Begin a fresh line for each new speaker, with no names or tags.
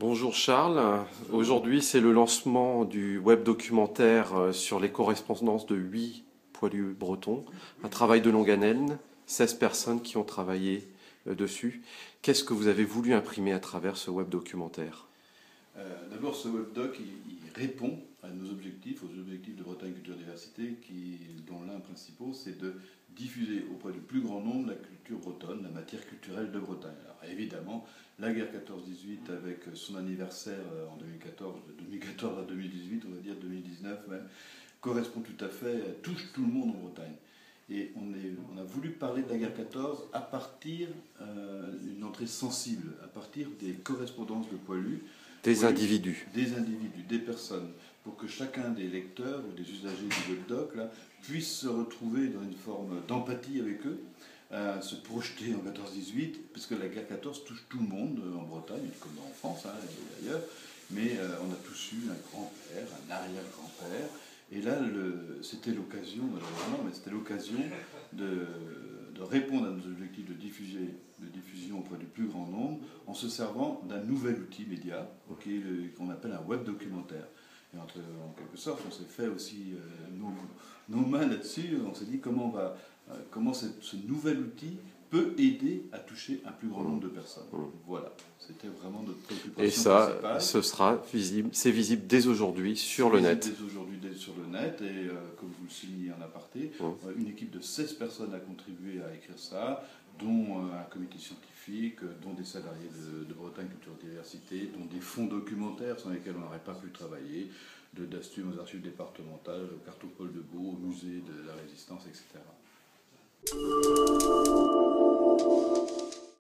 Bonjour Charles, aujourd'hui c'est le lancement du web documentaire sur les correspondances de 8 poilus bretons, un travail de longue haleine, 16 personnes qui ont travaillé dessus. Qu'est-ce que vous avez voulu imprimer à travers ce web documentaire?
D'abord, ce webdoc, il répond à nos objectifs, aux objectifs de Bretagne Culture Diversité, dont l'un principal, c'est de diffuser auprès du plus grand nombre la culture bretonne, la matière culturelle de Bretagne. Alors évidemment, la guerre 14-18, avec son anniversaire en 2014, de 2014 à 2018, on va dire 2019 même, correspond tout à fait, touche tout le monde en Bretagne. Et on a voulu parler de la guerre 14 à partir d'une entrée sensible, à partir des correspondances de poilus.
Des individus.
Des individus, des personnes, pour que chacun des lecteurs ou des usagers du webdoc là, puisse se retrouver dans une forme d'empathie avec eux, se projeter en 14-18, parce que la guerre 14 touche tout le monde en Bretagne, comme en France et ailleurs, mais on a tous eu un grand-père, un arrière-grand-père, et là c'était l'occasion, malheureusement, mais c'était l'occasion de répondre à nos objectifs de diffusion auprès du plus grand nombre en se servant d'un nouvel outil média qu'on appelle un web documentaire. Et en quelque sorte, on s'est fait aussi nos mains là-dessus. On s'est dit comment ce nouvel outil peut aider à toucher un plus grand nombre de personnes. Voilà, c'était vraiment notre préoccupation.
Et ça,
principale.
ce sera visible, c'est visible dès aujourd'hui sur le net.
Dès aujourd'hui sur le net, et comme vous le soulignez en aparté, une équipe de 16 personnes a contribué à écrire ça, dont un comité scientifique, dont des salariés de Bretagne Culture Diversité, dont des fonds documentaires sans lesquels on n'aurait pas pu travailler, de d'Astume aux archives départementales, au Cartopole de Beau, au musée de la Résistance, etc.